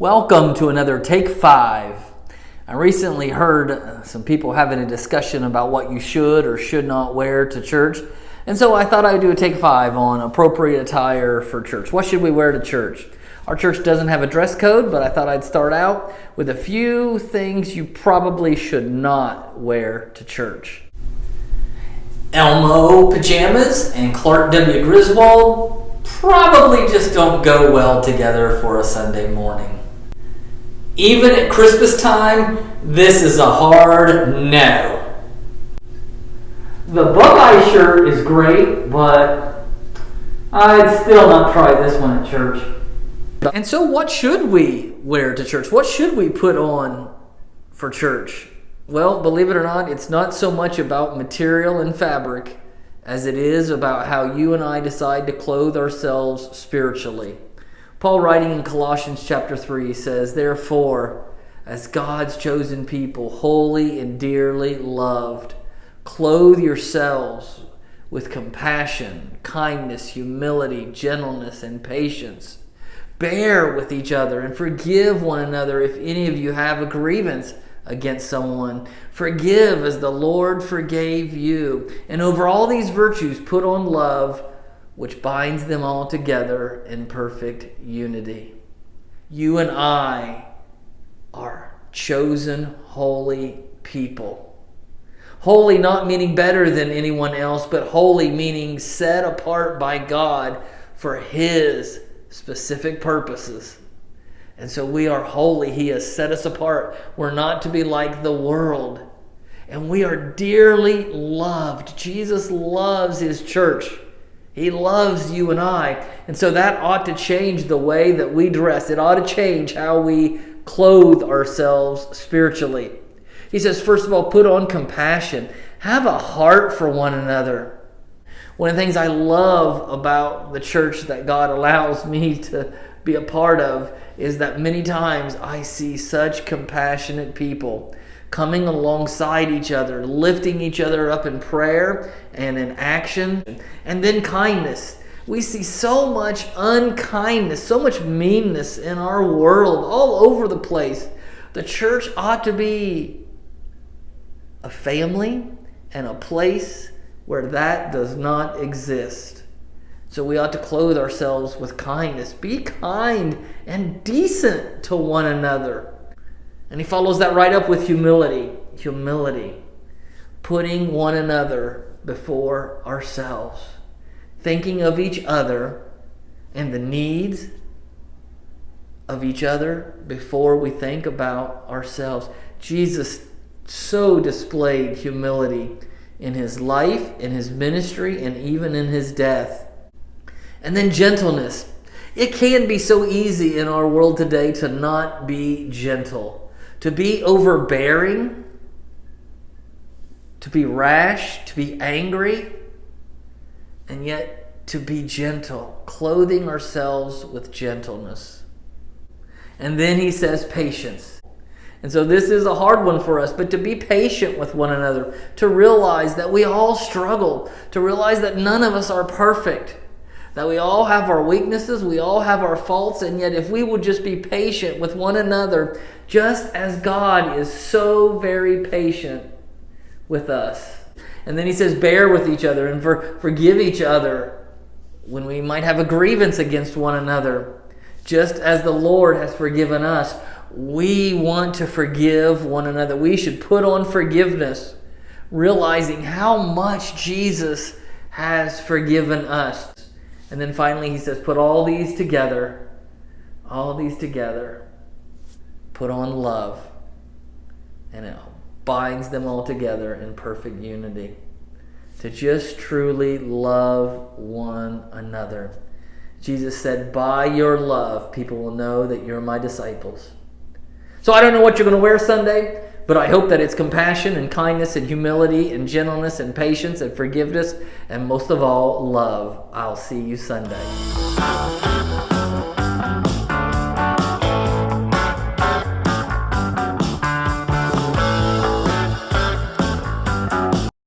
Welcome to another Take 5. I recently heard some people having a discussion about what you should or should not wear to church. And so I thought I would do a Take 5 on appropriate attire for church. What should we wear to church? Our church doesn't have a dress code, but I thought I'd start out with a few things you probably should not wear to church. Elmo pajamas and Clark W. Griswold probably just don't go well together for a Sunday morning. Even at Christmas time, this is a hard no. The Buckeye shirt is great, but I'd still not try this one at church. And so what should we wear to church? What should we put on for church? Well, believe it or not, it's not so much about material and fabric as it is about how you and I decide to clothe ourselves spiritually. Paul, writing in Colossians chapter 3, says, "Therefore, as God's chosen people, holy and dearly loved, clothe yourselves with compassion, kindness, humility, gentleness, and patience. Bear with each other and forgive one another if any of you have a grievance against someone. Forgive as the Lord forgave you. And over all these virtues, put on love, which binds them all together in perfect unity." You and I are chosen holy people. Holy not meaning better than anyone else, but holy meaning set apart by God for His specific purposes. And so we are holy. He has set us apart. We're not to be like the world. And we are dearly loved. Jesus loves His church. He loves you and I. And so that ought to change the way that we dress. It ought to change how we clothe ourselves spiritually. He says, first of all, put on compassion. Have a heart for one another. One of the things I love about the church that God allows me to be a part of is that many times I see such compassionate people coming alongside each other, lifting each other up in prayer and in action. And then kindness. We see so much unkindness, so much meanness in our world, all over the place. The church ought to be a family and a place where that does not exist. So we ought to clothe ourselves with kindness. Be kind and decent to one another. And he follows that right up with humility. Humility. Putting one another before ourselves. Thinking of each other and the needs of each other before we think about ourselves. Jesus so displayed humility in His life, in His ministry, and even in His death. And then gentleness. It can be so easy in our world today to not be gentle. To be overbearing, to be rash, to be angry, and yet to be gentle, clothing ourselves with gentleness. And then he says patience. And so this is a hard one for us, but to be patient with one another, to realize that we all struggle, to realize that none of us are perfect, that we all have our weaknesses, we all have our faults, and yet if we would just be patient with one another, just as God is so very patient with us. And then he says, bear with each other and forgive each other when we might have a grievance against one another. Just as the Lord has forgiven us, we want to forgive one another. We should put on forgiveness, realizing how much Jesus has forgiven us. And then finally he says, put all these together, put on love, and it binds them all together in perfect unity. To just truly love one another. Jesus said, by your love, people will know that you're my disciples. So I don't know what you're going to wear Sunday, but I hope that it's compassion and kindness and humility and gentleness and patience and forgiveness and most of all, love. I'll see you Sunday.